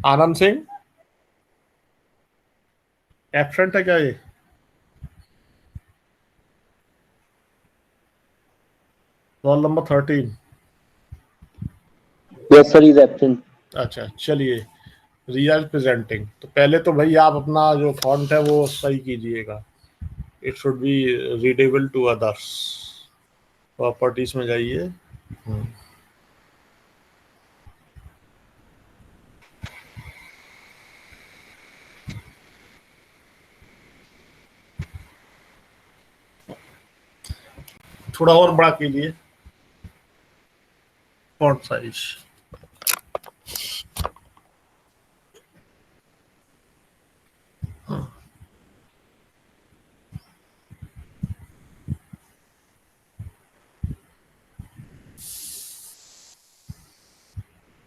Anand Singh absent है क्या ये? Roll number 13। Yes sir, is absent. अच्छा चलिए, रिया इज प्रेजेंटिंग। तो पहले तो भाई आप अपना जो फॉन्ट है वो सही कीजिएगा। It should be readable to others. Properties में जाइए। थोड़ा और बड़ा कीजिए फॉन्ट साइज।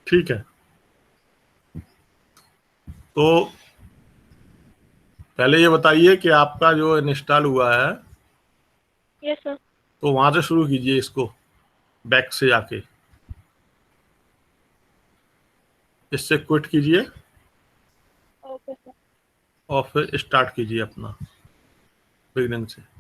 ठीक है, तो पहले ये बताइए कि आपका जो इंस्टॉल हुआ है, यस सर। तो वहां से शुरू कीजिए इसको, बैक से जाके इससे क्विट कीजिए ओके सर। और फिर स्टार्ट कीजिए अपना बिगिनिंग से।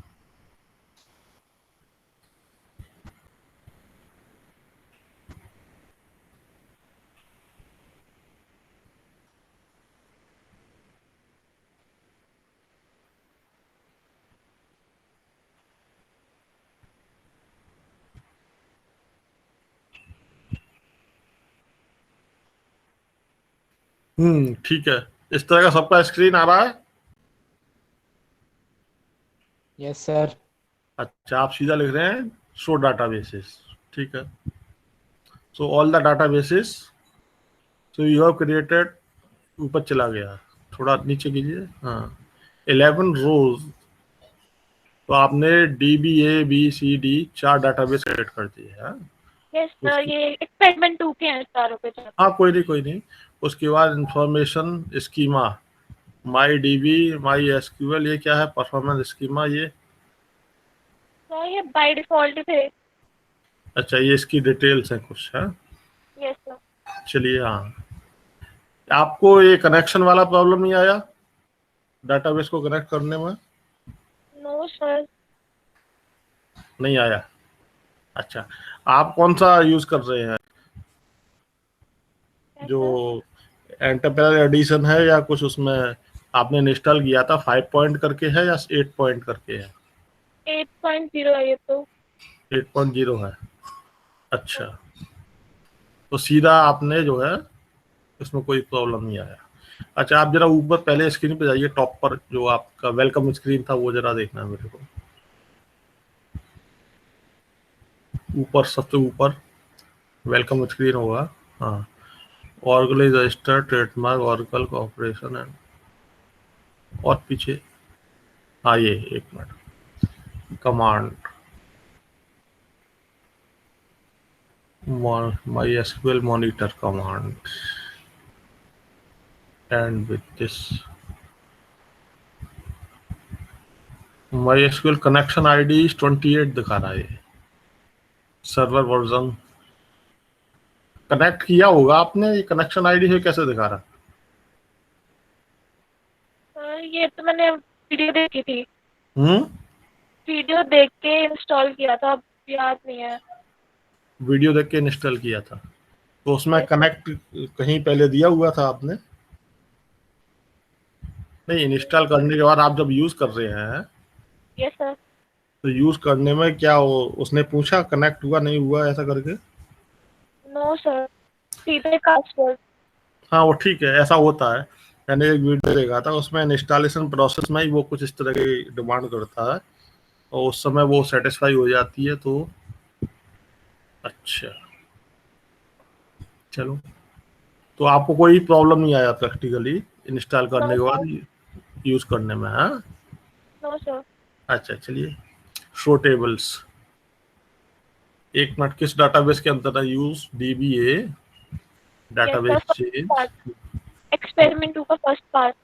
ठीक है। इस तरह का सबका स्क्रीन आ रहा है? Yes sir. अच्छा, आप सीधा लिख रहे हैं शो डाटाबेसेस। ठीक है। So all the databases so you have created, ऊपर चला गया, थोड़ा नीचे कीजिए। हाँ, 11 रोज। तो आपने DBA BCD 4 डाटाबेस क्रिएट कर दिए हैं। यस सर, ये एक्सपेरिमेंट 2 के हैं चारों पे चार। हाँ, कोई नहीं कोई नहीं। उसके बाद इंफॉर्मेशन स्कीमा, माई DB, माई SQL, ये क्या है? परफॉर्मेंस स्कीमा ये। सर ये बाय डिफॉल्ट थे। अच्छा, ये इसकी डिटेल्स हैं कुछ है। Yes sir. चलिए, हाँ, आपको ये कनेक्शन वाला प्रॉब्लम नहीं आया डाटाबेस को कनेक्ट करने में? No sir. नहीं आया। अच्छा, आप कौन सा यूज कर रहे हैं? जो एंटरप्राइज एडिशन है या कुछ उसमें आपने इंस्टॉल किया था, 5 पॉइंट करके है या 8 पॉइंट करके है? 8.0 है ये तो। 8.0 है। अच्छा, तो सीधा आपने जो है इसमें कोई प्रॉब्लम नहीं आया। अच्छा, आप जरा ऊपर पहले स्क्रीन पे जाइए, टॉप पर जो आपका वेलकम स्क्रीन था वो जरा देखना है मेरे को। ऊपर, सबसे ऊपर वेलकम स्क्रीन होगा। हाँ, Oracle is registered trademark Oracle corporation and, और पीछे, हाँ ये, एक minute, command MySQL monitor command, and with this MySQL connection ID is 28 दिखा रहा है ये। सर्वर वर्जन कनेक्ट किया होगा आपने, ये कनेक्शन आईडी है कैसे दिखा रहा? सर ये तो मैंने वीडियो देखी थी। हम्म, वीडियो देख के इंस्टॉल किया था, अब याद नहीं है। वीडियो देख के इंस्टॉल किया था, तो उसमें Yes. कनेक्ट कहीं पहले दिया हुआ था आपने? नहीं, इंस्टॉल करने के बाद आप जब यूज कर रहे हैं यस सर। तो यूज करने में क्या उसने पूछा कनेक्ट हुआ नहीं हुआ ऐसा करके? नो सर, सीधे पासवर्ड। हाँ, वो ठीक है, ऐसा होता है। मैंने एक वीडियो देखा था, उसमें इंस्टॉलेशन प्रोसेस में ही वो कुछ इस तरह की डिमांड करता है और उस समय वो सेटिस्फाई हो जाती है। तो अच्छा, चलो, तो आपको कोई प्रॉब्लम नहीं आया प्रैक्टिकली इंस्टॉल करने के बाद यूज करने में? हाँ, नो सर। अच्छा चलिए, शो टेबल्स, एक मिनट, किस डाटाबेस के अंदर है use? DBA database change. Experiment 2 का फर्स्ट पार्ट।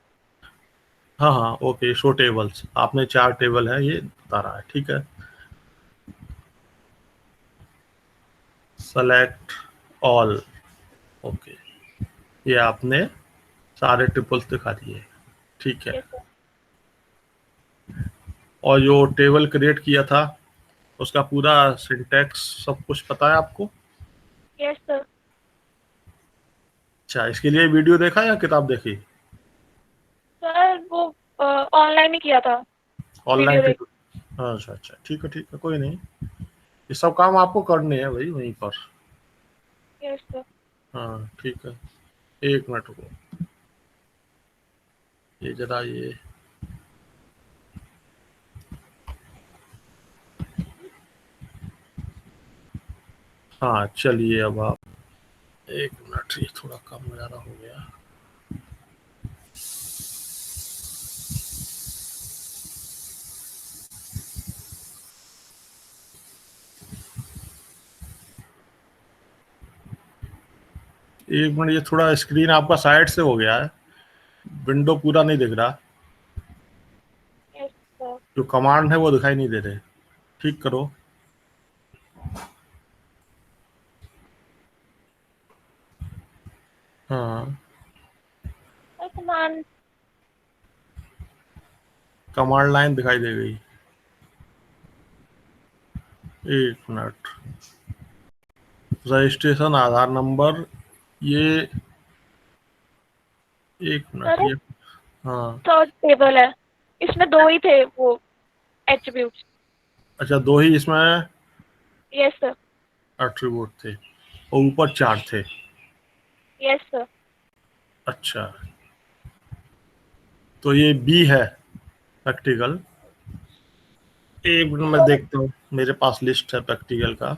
हाँ हाँ, ओके, शो टेबल्स, आपने 4 टेबल है ये बता रहा है। ठीक है, सेलेक्ट ऑल, ओके, ये आपने सारे ट्रिपल्स दिखा दिए, ठीक है। Yes sir. और जो टेबल क्रिएट किया था उसका पूरा सिंटैक्स सब कुछ पता है आपको? Yes sir. अच्छा, इसके लिए वीडियो देखा या किताब देखी? सर वो ऑनलाइन ही किया था, वीडियो ऑनलाइन देख। अच्छा अच्छा, ठीक है, कोई नहीं। ये सब काम आपको करने हैं भाई वहीं पर। Yes sir. हाँ ठीक है, एक मिनट रुको, ये जरा ये हाँ चलिए, अब आप एक मिनट, ये थोड़ा कम ज़्यादा हो गया। एक मिनट, ये थोड़ा स्क्रीन आपका साइड से हो गया है, विंडो पूरा नहीं दिख रहा, यस सर। जो कमांड है वो दिखाई नहीं दे रहे, ठीक करो। हाँ, सर कमांड। कमांड लाइन दिखाई दे गई, एक मिनट। रजिस्ट्रेशन, आधार नंबर, ये एक मिनट सर ये, हाँ थर्ड टेबल है, इसमें 2 ही थे वो एट्रीब्यूट्स। अच्छा, दो ही इसमें यस सर। एट्रीब्यूट थे और ऊपर 4 थे। Yes sir. अच्छा, तो ये बी है प्रैक्टिकल। एक मिनट मैं देखता हूँ, मेरे पास लिस्ट है प्रैक्टिकल का।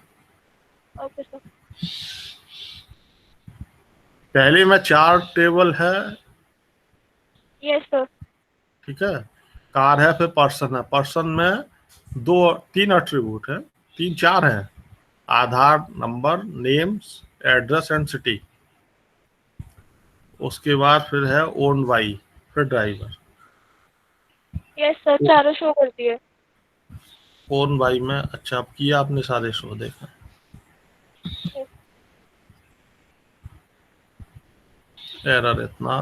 Okay sir. पहले में 4 टेबल है, यस सर। ठीक है। कार है, फिर पर्सन है, पर्सन में 2 3 एट्रीब्यूट है, 3 4 हैं, Aadhaar number, names, address and city. उसके बाद फिर है ओन बाई, फिर ड्राइवर। यस सर, चारों शो करती है। ओन बाई में, अच्छा अब किया आपने सारे शो देखा। Yes, एरर इतना,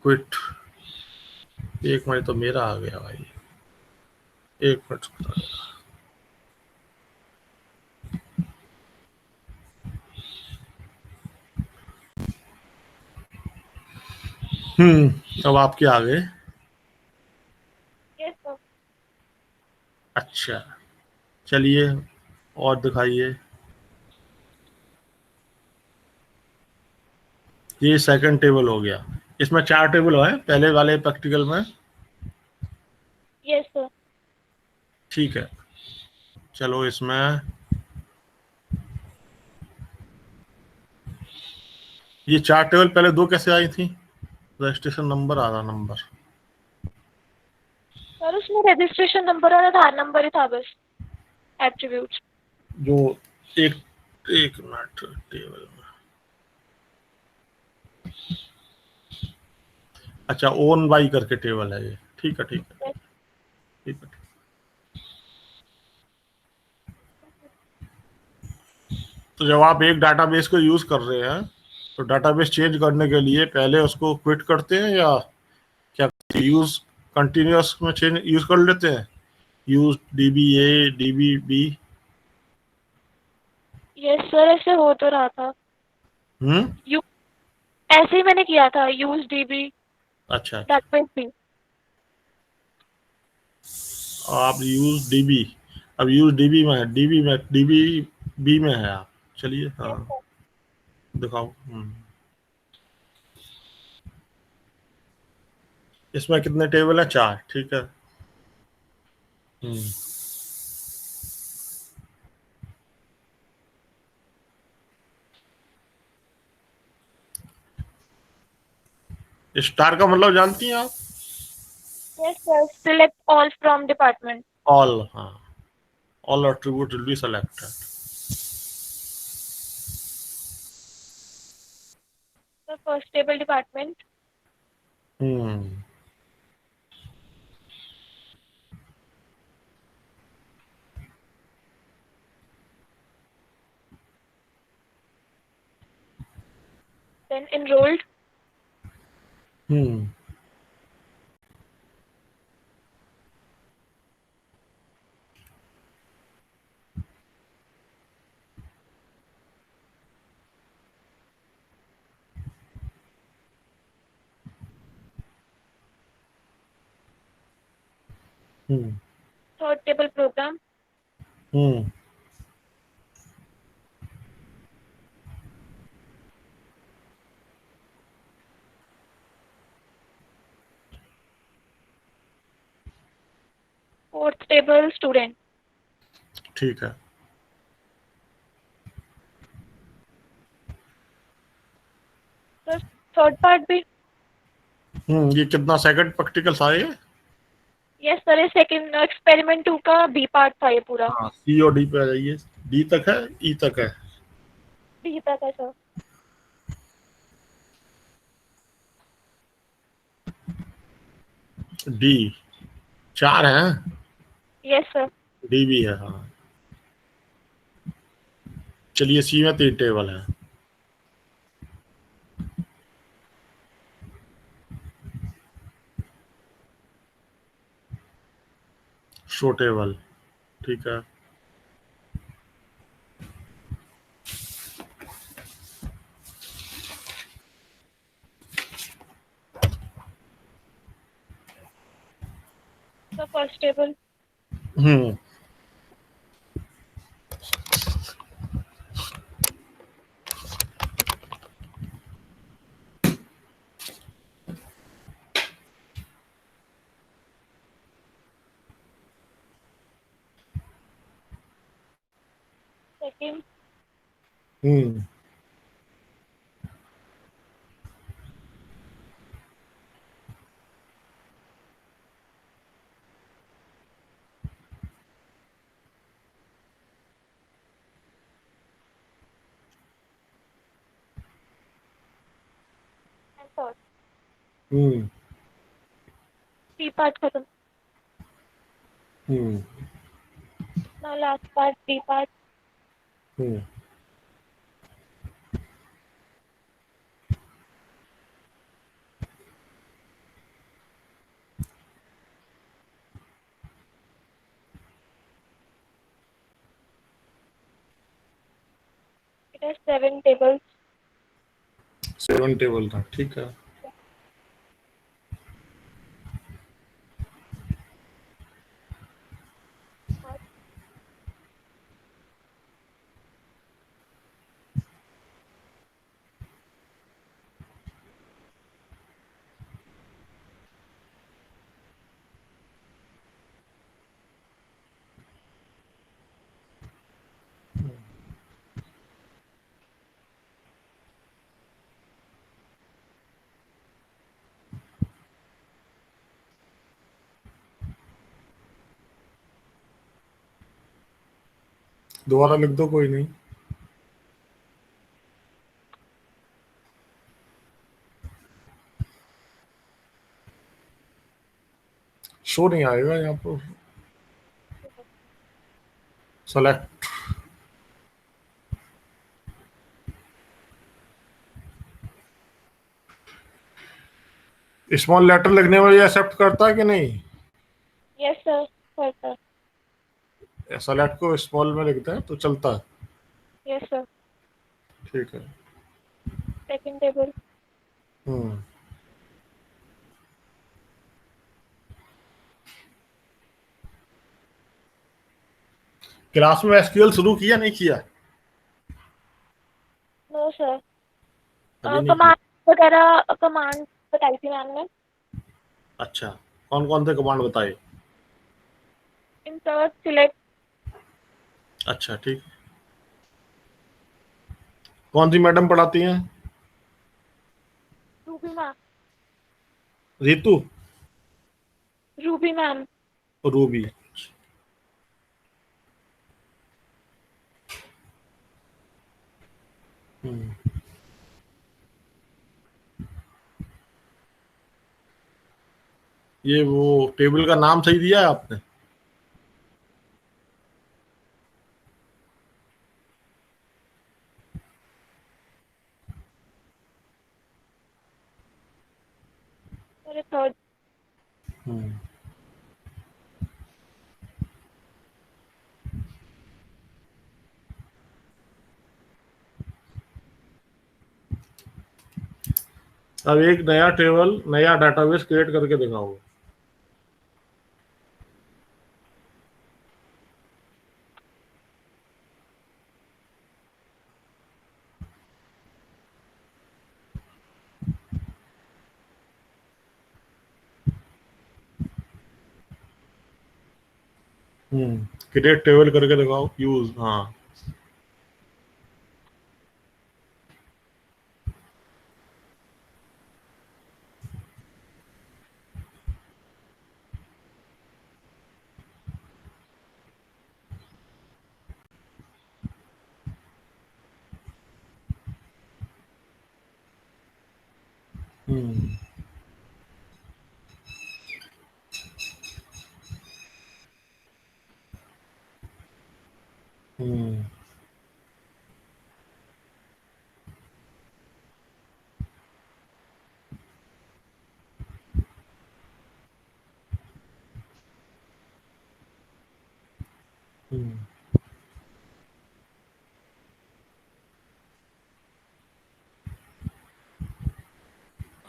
क्विट। एक मिनट, तो मेरा आ गया भाई, एक मिनट। अब आपके आ गए। yes sir. अच्छा, चलिए और दिखाइए। ये सेकंड टेबल हो गया, इसमें 4 टेबल है पहले वाले प्रैक्टिकल में, Yes sir. ठीक है। चलो इसमें ये 4 टेबल पहले 2 कैसे आई थी? रजिस्ट्रेशन नंबर, आधार नंबर। सर उसमें रजिस्ट्रेशन नंबर और आधार नंबर ही था बस, एट्रीब्यूट्स। जो एक एक मिनट, टेबल में, अच्छा ओन बाई करके टेबल है ये, ठीक है ठीक है ठीक है। तो जब आप एक डाटाबेस को यूज कर रहे हैं तो डाटाबेस चेंज करने के लिए पहले उसको क्विट करते हैं या क्या, यूज कंटिन्यूअस में चेंज यूज कर लेते हैं, use DBA DBB? Yes sir, ऐसे हो तो रहा था। हम्म, यू ऐसे ही मैंने किया था, यूज डीबी अच्छा अच्छा, डेटाबेस भी। आप यूज DB, अब यूज DB में है, DB में है आप, चलिए हाँ यस सर। दिखाओ। इसमें कितने टेबल है? 4, ठीक है। हम्म, स्टार का मतलब जानती हैं आप? Yes sir, select all from department. All, हाँ, all attribute will be selected. Sir first table department. Hmm, then enrolled। Hmm hmm Third table program. Hmm Fourth table student. ठीक है। Sir, third part भी. ये कितना second practical था ये? Yes sir, ये second experiment 2 का B part था ये पूरा. हाँ, सी और डी पे आ जाइए। डी तक है, ई तक है? D तक है सर. डी 4 है, Yes sir. डी भी है। हाँ, चलिए सी में 3 टेबल है। शो टेबल, ठीक है। The first table. Hmm Second. Hmm And third. Hmm C part खत्म. हम्म Now last part D part. Hmm It has 7 tables. 7 table था, ठीक है। दोबारा लिख दो, कोई नहीं। शो नहीं आएगा यहाँ पर। सेलेक्ट, स्मॉल लेटर लिखने वाली एक्सेप्ट करता है कि नहीं? Yes sir. Third sir. Select को स्मॉल में लिखते हैं तो चलता है, Yes sir. ठीक है। Second table. हम्म क्लास में एसक्यूएल शुरू किया नहीं किया? No sir. अभी नहीं किया? कमांड वगैरह कमांड बताई थी मैम ने. अच्छा, कौन कौन से कमांड बताए? Insert, select. अच्छा, ठीक। कौन सी मैडम पढ़ाती हैं? Ruby ma'am. Ritu? Ruby ma'am. Ruby? Hmm ये वो टेबल का नाम सही दिया है आपने? मेरे थर्ड। अब एक नया टेबल, नया डाटाबेस क्रिएट करके दिखाओ। क्रिएट टेबल करके दिखाओ। यूज, हाँ। हम्म हम्म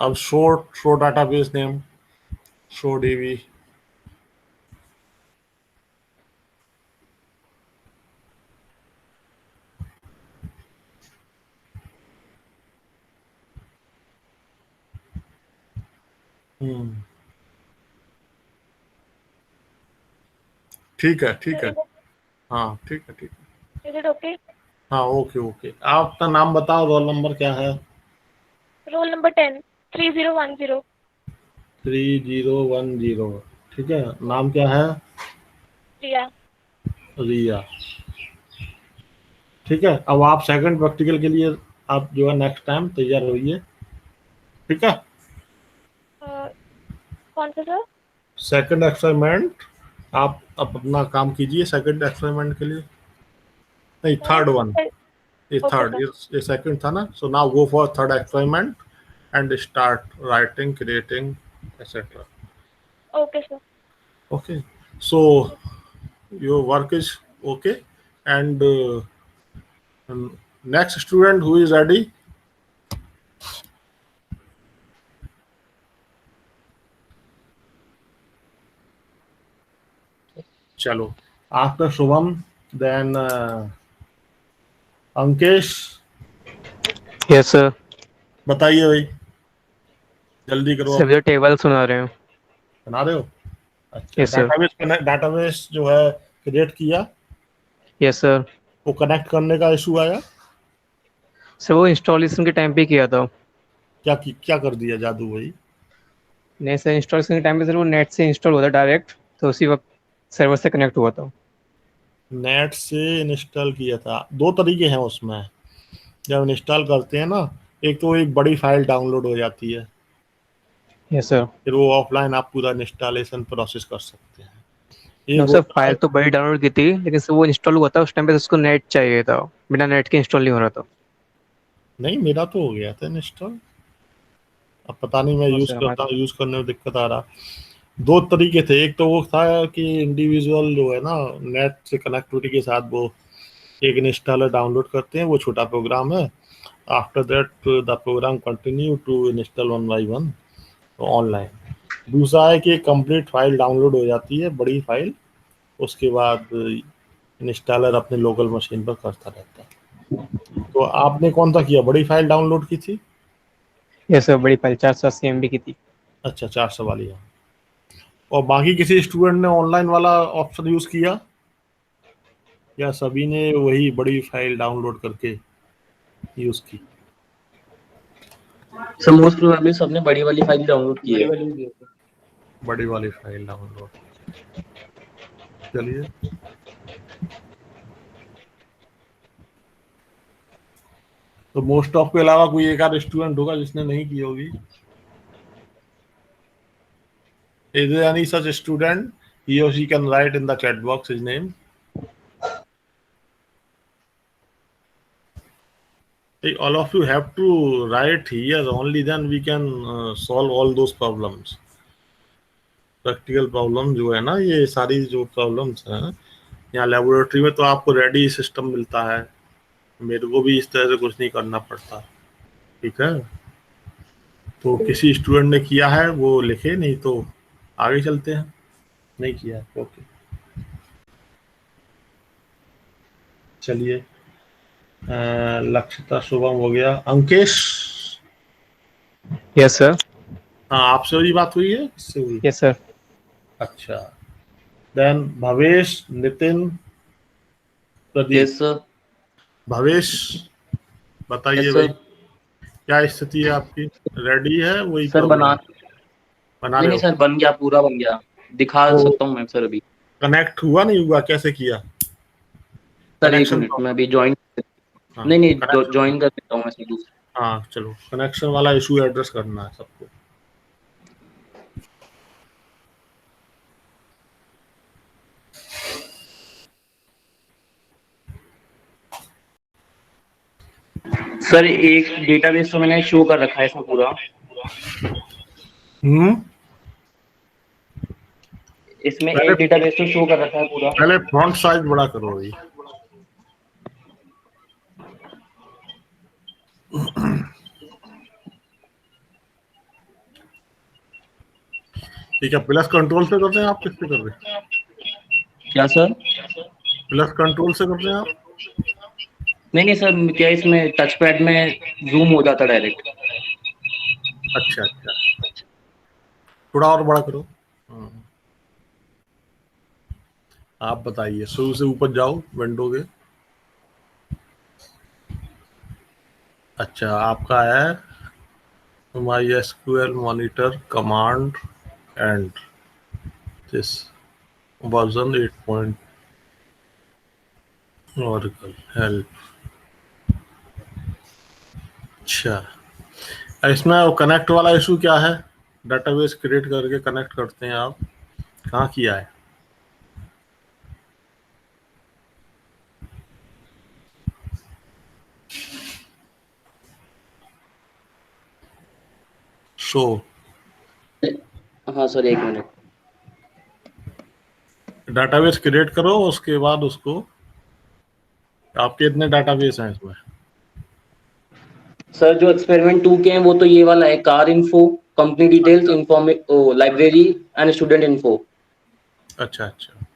अब show database name, show dB. ठीक है, ठीक है। हाँ, ठीक है, ठीक है। Is it okay? हाँ, ओके ओके। आप अपना नाम बताओ, रोल नंबर क्या है? Roll number 10, 3010। 3010। ठीक है, नाम क्या है? रिया। रिया। ठीक है, अब आप सेकंड प्रैक्टिकल के लिए आप जो है नेक्स्ट टाइम तैयार होइए। ठीक है। कौन सा सर? सेकंड एक्सपेरिमेंट आप अपना काम कीजिए सेकंड एक्सपेरिमेंट के लिए। नहीं, थर्ड वन। ये ओके थर्ड, सर। ये सेकंड था ना। So now go for third experiment and start writing, creating, etcetera. Okay sir. Okay, so your work is okay, and next student who is ready? चलो, after Shubham, then Ankesh. Yes sir. बताइए भाई, जल्दी करो। सभी table सुना रहे हो? बना रहे हो? अच्छा, यस सर। डाटाबेस जो है क्रिएट किया, यस सर। वो कनेक्ट करने का इशू आया। सर वो इंस्टॉलेशन के टाइम पे किया था। क्या कर दिया जादू भाई? नहीं सर, इंस्टॉलेशन के टाइम पे सर वो नेट से इंस्टॉल हुआ था डायरेक्ट, तो उसी वक्त सर्वर से कनेक्ट हुआ था। नेट से इंस्टॉल किया था? दो तरीके हैं उसमें। जब इंस्टॉल करते हैं ना, एक तो एक बड़ी फाइल डाउनलोड हो जाती है, यस सर। फिर वो ऑफलाइन आप पूरा इंस्टॉलेशन प्रोसेस कर सकते हैं। एक नो सर, होता है। फाइल तो बड़ी डाउनलोड की थी, लेकिन सर वो इंस्टॉल हुआ था उस टाइम पे उसको नेट चाहिए था, बिना नेट के इंस्टॉल नहीं हो रहा था। नहीं, मेरा तो हो गया था इंस्टॉल। अब पता नहीं, मैं नो यूज सर करता हमारा। हूँ, यूज करने में दिक्कत आ रहा। दो तरीके थे। एक तो वो था कि इंडिविजुअल जो है ना, नेट से कनेक्टिविटी के साथ वो एक इंस्टॉलर डाउनलोड करते हैं, वो छोटा प्रोग्राम है। After that the program continue to install one by one online. दूसरा है कि कंप्लीट फाइल डाउनलोड हो जाती है, बड़ी फाइल, उसके बाद इंस्टॉलर अपने लोकल मशीन पर करता रहता है। तो आपने कौन सा किया, बड़ी फाइल डाउनलोड की थी? यस सर, बड़ी फाइल 480 MB की थी। अच्छा, 400 वाली है। और बाकी किसी स्टूडेंट ने ऑनलाइन वाला ऑप्शन यूज किया, या सभी ने वही बड़ी फाइल डाउनलोड करके यूज की? सर मोस्ट प्रोबेबली सबने बड़ी वाली फाइल डाउनलोड की है। बड़ी वाली फाइल डाउनलोड। चलिए, तो मोस्ट ऑफ के अलावा कोई एक आध स्टूडेंट होगा जिसने नहीं की होगी। Is there any such student? He or she can write in the chat box his name. all of you have to write here, only then we can solve all those problems. Practical problem जो है ना, ये सारी जो problems हैं यहाँ laboratory में, तो आपको रेडी सिस्टम मिलता है, मेरे को भी इस तरह से कुछ नहीं करना पड़ता, ठीक है। तो किसी स्टूडेंट ने किया है वो लिखे, नहीं तो आगे चलते हैं। नहीं किया, ओके चलिए। लक्षिता, शुभम हो गया। Ankesh, yes sir. हाँ आपसे भी बात हुई है? किससे हुई? Yes sir. अच्छा, then Bhavesh, Nitin, Pradeep. Yes sir. Bhavesh बताइए यस भाई, सर। क्या स्थिति है आपकी? रेडी है वही सर प्रॉब्लम? बना बना नहीं रहे नहीं हो? सर, बन गया, पूरा बन गया, दिखा तो सकता हूँ मैं सर अभी। कनेक्ट हुआ नहीं हुआ, कैसे किया? सर एक कनेक्शन मिनट, मैं अभी ज्वाइन, हाँ नहीं नहीं कनेक्शन, ज्वाइन कर देता हूँ मैं सर दूसरा। हाँ चलो, कनेक्शन वाला इशू एड्रेस करना है सबको। सर एक डेटाबेस तो मैंने शो कर रखा है इसमें पूरा, इसमें पहले एक डेटाबेस तो शो कर रखा है पूरा। पहले फॉन्ट साइज बड़ा करो भाई। ठीक है, प्लस कंट्रोल से कर रहे हैं आप? किससे कर रहे हैं? क्या सर? प्लस कंट्रोल से कर रहे हैं आप? नहीं नहीं सर, क्या इसमें टच पैड में जूम हो जाता डायरेक्ट। अच्छा अच्छा, थोड़ा और बड़ा करो। आप बताइए, शुरू से ऊपर जाओ विंडो के। अच्छा, आपका है MySQL monitor command and this version 8. Oracle help। अच्छा, इसमें वो कनेक्ट वाला इशू क्या है? डेटाबेस क्रिएट करके कनेक्ट करते हैं आप, कहाँ किया है? शो, हाँ सर एक मिनट। डेटाबेस क्रिएट करो, उसके बाद उसको, आपके इतने डेटाबेस हैं इसमें? सर जो एक्सपेरिमेंट 2 के हैं वो तो ये वाला है, car info, company details, library and student info, अच्छा अच्छा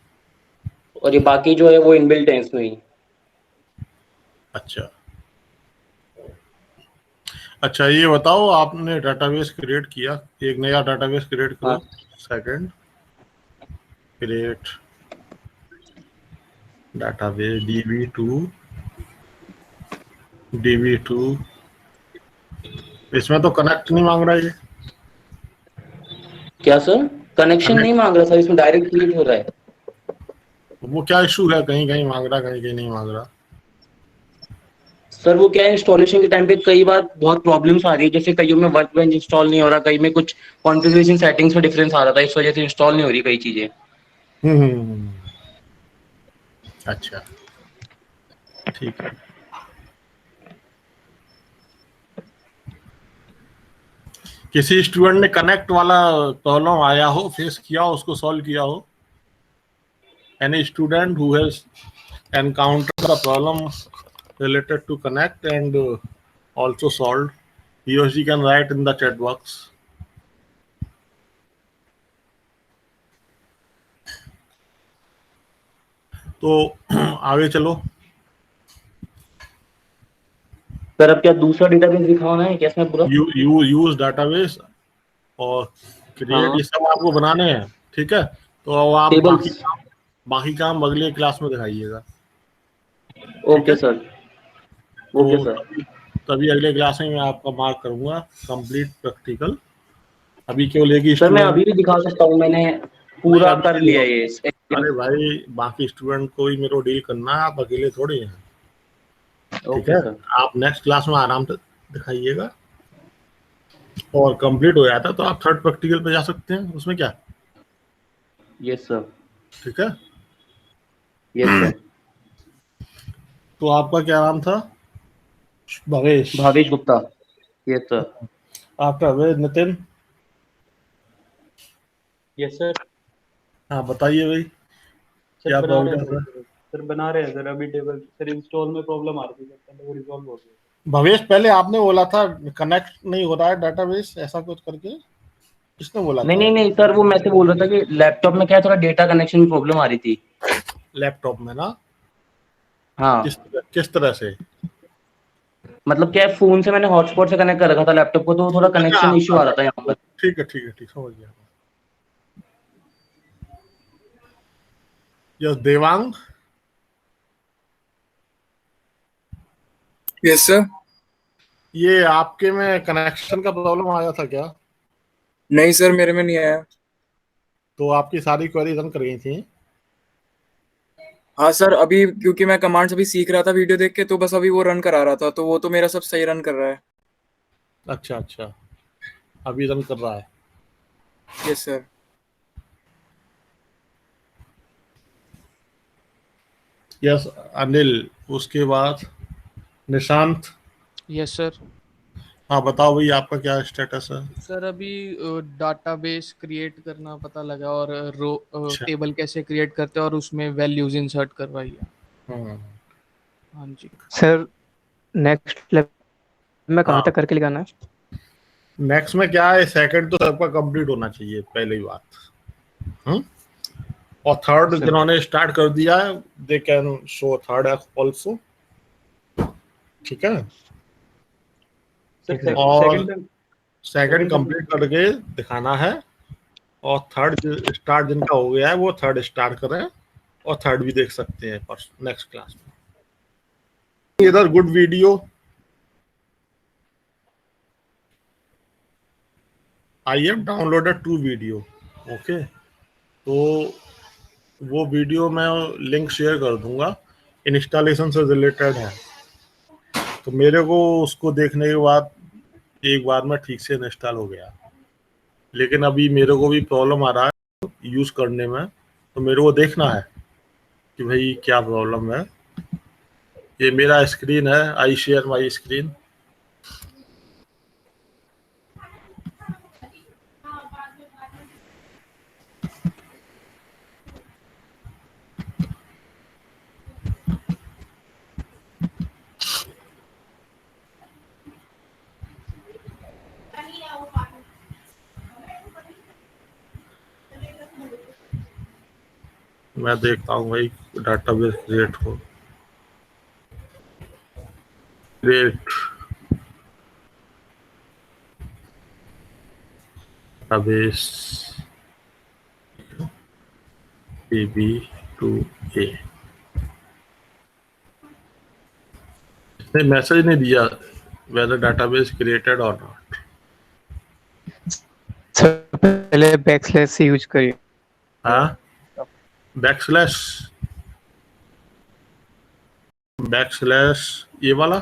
और ये बाकी जो है वो इनबिल्ट है इसमें ही। अच्छा अच्छा, ये बताओ, आपने डेटाबेस क्रिएट किया, एक नया डेटाबेस क्रिएट करो। हाँ। सेकंड, क्रिएट डेटाबेस db2, इसमें तो कनेक्ट नहीं मांग रहा है ये। क्या सर? कनेक्शन नहीं मांग रहा सर, इसमें डायरेक्ट क्रिएट हो रहा है। वो क्या इशू है? कहीं कहीं मांग रहा, कहीं कहीं नहीं मांग रहा। सर वो क्या है, इंस्टॉलेशन के टाइम पे कई बार बहुत प्रॉब्लम्स आ रही है, जैसे कईयों में वर्कबेंच इंस्टॉल नहीं हो रहा, कई में कुछ कॉन्फ़िगरेशन सेटिंग्स में डिफरेंस आ रहा था, इस वजह से इंस्टॉल नहीं हो रही कई चीजें। हम्म, अच्छा ठीक है। किसी स्टूडेंट ने कनेक्ट वाला प्रॉब्लम आया हो, फेस किया हो, उसको सॉल्व किया हो? Any student who has encountered the problem related to connect and also solved, he or she can write in the chat box. तो आगे चलो। सर अब क्या दूसरा डेटाबेस दिखाना है क्या इसमें पूरा? यूज डेटाबेस और क्रिएट, हाँ। ये सब आपको बनाने हैं, ठीक है। तो अब आप टेबल्स। बाकी काम अगले क्लास में दिखाइएगा, ठीक ओके है। सर। ओके तो सर। तभी अगले क्लास में मैं आपका मार्क करूंगा कंप्लीट प्रैक्टिकल। अभी केवल एक ही सर मैं स्टूडेंट, अभी भी दिखा सकता हूँ, मैंने नहीं पूरा कर अभी, लिया ये। अरे भाई बाकी स्टूडेंट को ही मेरे को डील करना है, आप अकेले थोड़ी हैं, ठीक ओके है। सर। आप नेक्स्ट क्लास में आराम से दिखाइएगा, और कंप्लीट हो जाता है तो आप थर्ड प्रैक्टिकल पे जा सकते हैं, उसमें क्या, यस सर। ठीक है। Yes sir. तो आपका क्या नाम था? भवेश। भावेश गुप्ता। Yes sir. आपका वे नितिन। Yes sir. हाँ बताइए भाई, सर क्या बना रहे हैं प्रॉब्लम है? सर बना रहे हैं सर अभी टेबल सर इंस्टॉल में प्रॉब्लम आ रही थी सर पहले वो रिजॉल्व हो गई। भवेश पहले आपने बोला था कनेक्ट नहीं हो रहा है डाटाबेस, ऐसा कुछ करके किसने बोला नहीं था? नहीं नहीं सर, वो मैं से बोल रहा था कि लैपटॉप में क्या है, थोड़ा डेटा कनेक्शन में प्रॉब्लम आ रही थी। लैपटॉप में ना? हाँ, किस तरह से? मतलब क्या है, फोन से मैंने हॉटस्पॉट से कनेक्ट कर रखा था लैपटॉप को, तो थोड़ा कनेक्शन इश्यू आ रहा था यहाँ पर। ठीक है ठीक है ठीक, समझ गया। यस देवांग। Yes sir. ये आपके में कनेक्शन का प्रॉब्लम आया था क्या? नहीं सर, मेरे में नहीं आया। तो आपकी सारी क्वेरी रन कर गई थी? हाँ सर, अभी क्योंकि मैं कमांड्स अभी सीख रहा था वीडियो देख के, तो बस अभी वो रन करा रहा था, तो वो तो मेरा सब सही रन कर रहा है। अच्छा अच्छा, अभी रन कर रहा है। Yes sir. यस अनिल। उसके बाद निशांत। Yes sir. हाँ बताओ भाई, आपका क्या स्टेटस है? सर अभी डाटाबेस क्रिएट करना पता लगा, और रो अच्छा। टेबल कैसे क्रिएट करते हैं और उसमें वैल्यूज इंसर्ट करवाई है। हम्म। हाँ जी। सर नेक्स्ट लेवल में कहाँ हाँ तक करके लगाना है? नेक्स्ट में क्या है, सेकंड तो सबका कंप्लीट होना चाहिए पहले ही बात। हम्म। और थर्ड सर। जिन्होंने स्टार्ट कर दिया है, they can show third also. ठीक है। ठीक है। और सेकंड सेकंड second कंप्लीट करके दिखाना है। और थर्ड स्टार्ट जिनका हो गया है वो थर्ड स्टार्ट करें, और थर्ड भी देख सकते हैं नेक्स्ट क्लास में। इधर good video. I have downloaded 2 video. Okay, तो वो वीडियो मैं लिंक शेयर कर दूंगा, इंस्टॉलेशन से रिलेटेड है। तो मेरे को उसको देखने के बाद एक बार में ठीक से इंस्टॉल हो गया, लेकिन अभी मेरे को भी प्रॉब्लम आ रहा है यूज करने में। तो मेरे को देखना है कि भाई क्या प्रॉब्लम है। ये मेरा स्क्रीन है, आई शेयर माई स्क्रीन। मैं देखता हूँ भाई डाटाबेस क्रिएट हो। Create database DB2A। इसने मैसेज नहीं दिया whether database created or not। Sir पहले बैकस्लैश से यूज करिए। हाँ, बैकस्लैश। बैकस्लैश ये वाला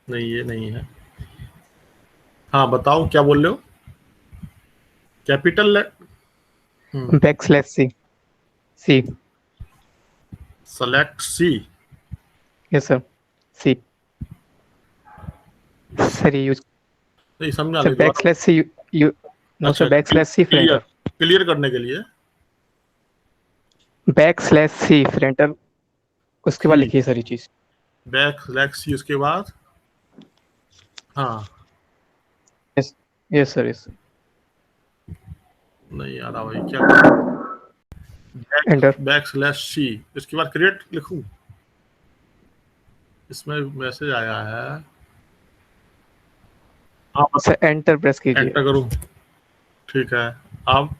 नहीं, ये नहीं है। हाँ बताओ क्या बोल रहे हो? Capital backslash C. C. Select C. Yes sir. C. Sir ये यूज नहीं समझा सर नहीं। Backslash C you know sir, backslash C for clear enter. Clear करने के लिए बैकस्लैश सी फॉर एंटर, उसके बाद लिखिए सारी चीज। बैकस्लैश सी उसके बाद। हाँ यस यस सर, यस। नहीं आ रहा भाई, क्या एंटर। बैकस्लैश सी इसके बाद क्रिएट लिखूं? इसमें मैसेज आया है। हाँ सर एंटर प्रेस कीजिए। एंटर करूं? ठीक है। अब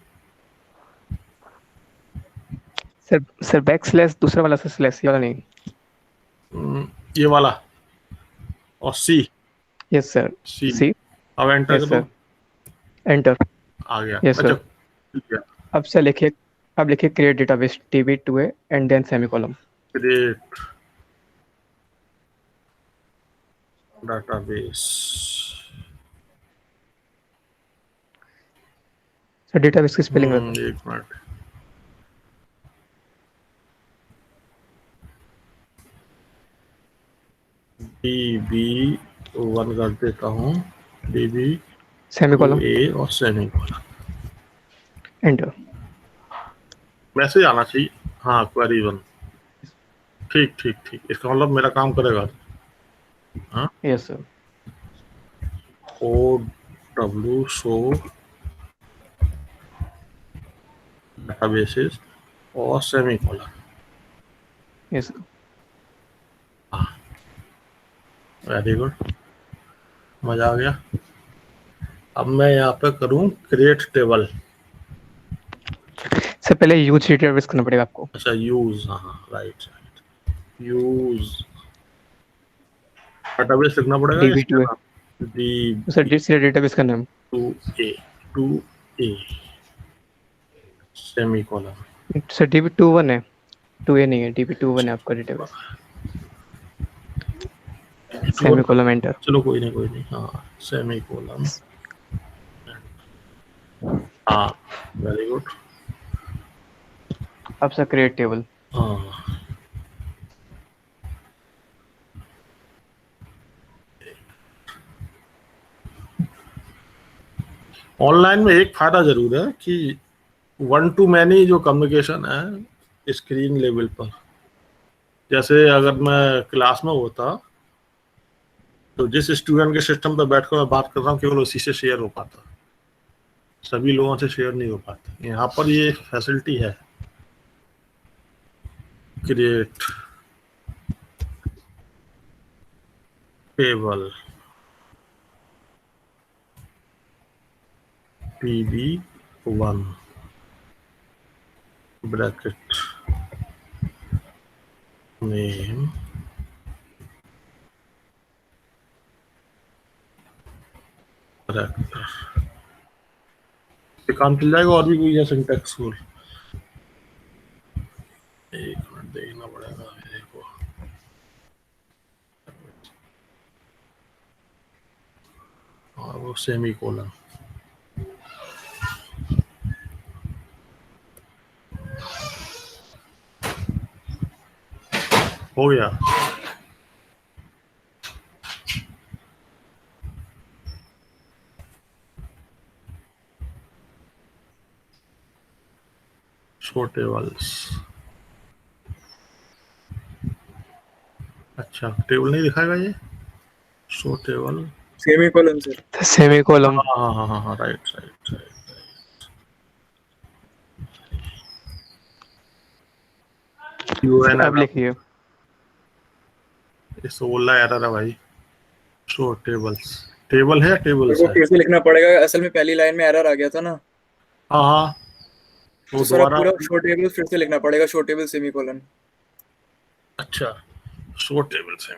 सर बैकस्लैश दूसरा वाला, सर स्लैश, ये वाला नहीं। ये वाला और सी। Yes sir. सी। सी। अब एंटर यस करो। सर। एंटर। आ गया। यस अच्छा सर। ठीक है। अब सर लिखिए, अब लिखिए create database DB2A and then semicolon. Create database. Sir database की स्पेलिंग बताओ। एक मिनट। DB1 कर देता हूँ, DB सेमीकोलन, A और सेमीकोलन। एंटर। मैसेज आना चाहिए, हाँ क्वेरी 1। ठीक ठीक ठीक, इसका मतलब मेरा काम करेगा। हाँ, yes sir. OW show databases और semicolon. Yes sir. Very good, मजा आ गया। अब मैं यहाँ पे करूँ क्रिएट टेबल। सर पहले यूज डेटाबेस करना पड़ेगा आपको। अच्छा यूज, हाँ राइट राइट, यूज डेटाबेस लिखना पड़ेगा। DB2 सर, डेटाबेस का नाम। DB2A semicolon. सर DB21 है, 2A नहीं है, DB21 है आपका डेटाबेस। Semicolon, enter. चलो कोई नहीं, हाँ सेमीकोलन, हाँ वेरी गुड। अब सर क्रिएट टेबल। हाँ ऑनलाइन में एक फायदा जरूर है कि 1 to many जो कम्युनिकेशन है स्क्रीन लेवल पर। जैसे अगर मैं क्लास में होता तो जिस स्टूडेंट के सिस्टम पर बैठकर मैं बात कर रहा हूँ केवल उसी से शेयर हो पाता, सभी लोगों से शेयर नहीं हो पाता। यहाँ पर ये फैसिलिटी है। Create table DB1 bracket name character. काम चल जाएगा। और भी कोई है सिंटैक्स रूल? एक मिनट देखना पड़ेगा मेरे को। और वो सेमीकोलन, हो गया। शो टेबल्स, अच्छा टेबल नहीं दिखाएगा ये। Show table semicolon sir. Semicolon. हाँ राइट राइट राइट। अब लिखिए। इसको बोल रहा है एरर है भाई। शो टेबल्स, टेबल है या टेबल्स वो है? फिर से लिखना पड़ेगा, असल में पहली लाइन में एरर आ गया था ना, हाँ तो सर अब पूरा शो टेबल फिर से लिखना पड़ेगा, शो टेबल सेमीकोलन। अच्छा शो टेबल से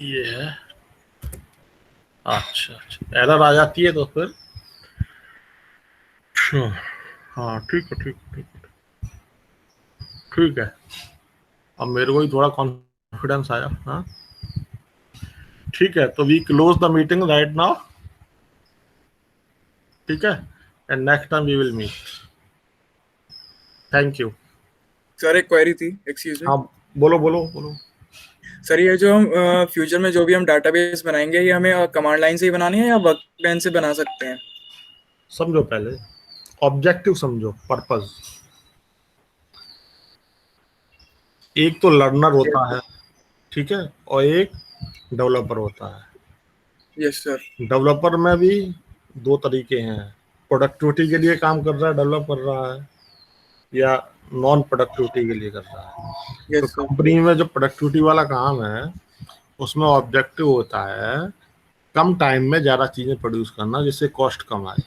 ये है। अच्छा एरर आ जाती है तो फिर हाँ ठीक है। अब मेरे को ही थोड़ा कॉन्फिडेंस आया। हाँ ठीक है, तो we close the meeting right now. ठीक है, and next time we will meet. Thank you sir एक क्वेरी थी, एक्सक्यूज मी। हाँ बोलो। सर ये जो हम फ्यूचर में जो भी हम डाटाबेस बनाएंगे, ये हमें कमांड लाइन से ही बनानी है या वर्कबेंच से बना सकते हैं? समझो पहले ऑब्जेक्टिव समझो, पर्पस। एक तो लर्नर होता है, ठीक है, और एक डेवलपर होता है। Yes sir. डेवलपर में भी दो तरीके हैं, प्रोडक्टिविटी के लिए काम कर रहा है डेवलप कर रहा है, या नॉन प्रोडक्टिविटी के लिए कर रहा है। तो कंपनी में जो प्रोडक्टिविटी वाला काम है उसमें ऑब्जेक्टिव होता है कम टाइम में ज़्यादा चीज़ें प्रोड्यूस करना जिससे कॉस्ट कम आए।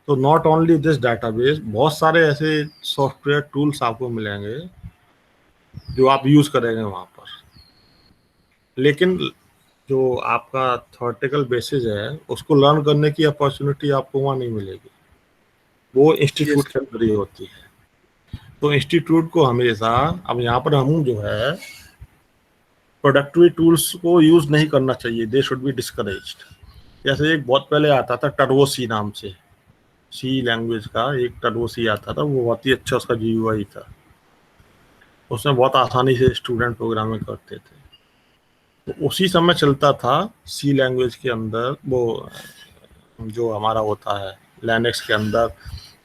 तो नॉट ओनली दिस डाटाबेस, बहुत सारे ऐसे सॉफ्टवेयर टूल्स आपको मिलेंगे जो आप यूज़ करेंगे वहाँ पर, लेकिन जो आपका थ्योरेटिकल बेसिस है उसको लर्न करने की अपॉर्चुनिटी आपको वहाँ नहीं मिलेगी, वो इंस्टीट्यूट के अंदर ही होती है। तो इंस्टीट्यूट को हमेशा, अब यहाँ पर हम जो है प्रोडक्टिविटी टूल्स को यूज़ नहीं करना चाहिए, दे शुड बी डिस्करेज्ड। जैसे एक बहुत पहले आता था टर्बो सी नाम से, सी लैंग्वेज का एक टर्बो सी आता था, वो बहुत ही अच्छा उसका GUI था, उसमें बहुत आसानी से स्टूडेंट प्रोग्रामिंग करते थे। तो उसी समय चलता था सी लैंग्वेज के अंदर, वो जो हमारा होता है लिनक्स के अंदर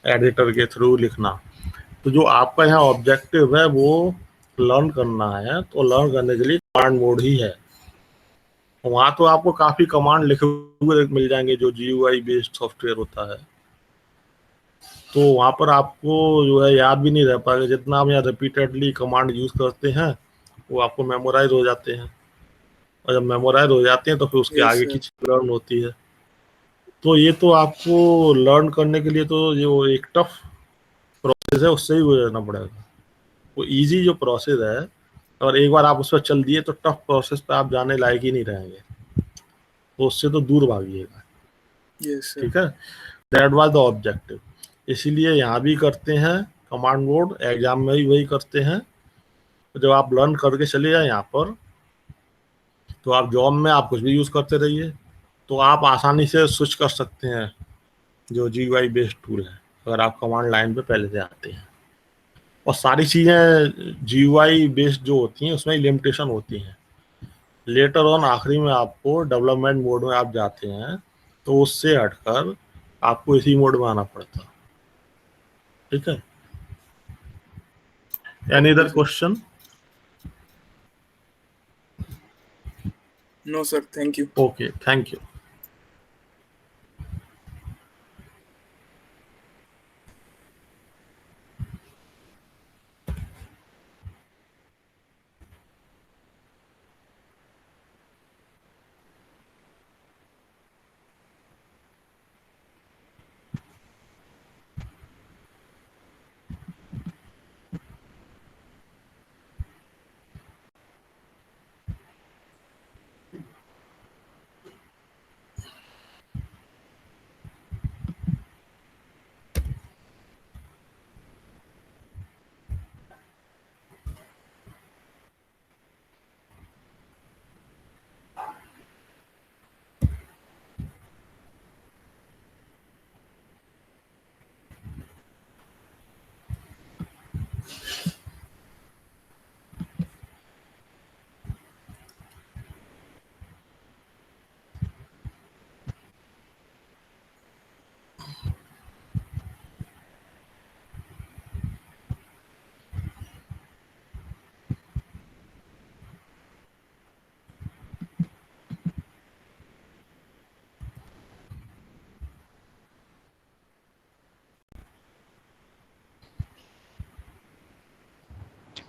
एडिटर के थ्रू लिखना। तो जो आपका यहाँ ऑब्जेक्टिव है वो लर्न करना है, तो लर्न करने के लिए कमांड मोड ही है। वहाँ तो आपको काफ़ी कमांड लिखे हुए मिल जाएंगे जो GUI बेस्ड सॉफ्टवेयर होता है, तो वहाँ पर आपको जो है याद भी नहीं रह पाएगा। जितना हम यहाँ रिपीटेडली कमांड यूज़ करते हैं वो आपको मेमोराइज हो जाते हैं, और जब मेमोराइज हो जाते हैं तो फिर उसके Yes, आगे sir. की चीज़ लर्न होती है। तो ये तो आपको लर्न करने के लिए तो जो एक टफ प्रोसेस है उससे ही गुजरना पड़ेगा। वो इजी जो प्रोसेस है, और एक बार आप उस पर चल दिए तो टफ प्रोसेस पे आप जाने लायक ही नहीं रहेंगे, तो उससे तो दूर भागिएगा। Yes, sir. ठीक है, दैट वाज द ऑब्जेक्टिव। इसीलिए यहाँ भी करते हैं कमांड मोड, एग्जाम में भी वही करते हैं। तो जब आप लर्न करके चले जाए यहाँ पर, तो आप जॉब में आप कुछ भी यूज़ करते रहिए, तो आप आसानी से स्विच कर सकते हैं जो GUI बेस्ड टूल है, अगर आप कमांड लाइन पे पहले से आते हैं। और सारी चीज़ें GUI बेस्ड जो होती हैं उसमें लिमिटेशन होती हैं। लेटर ऑन आखिरी में आपको डेवलपमेंट मोड में आप जाते हैं तो उससे हटकर आपको इसी मोड में आना पड़ता है। ठीक है, any other question? No, sir. Thank you. Okay, thank you.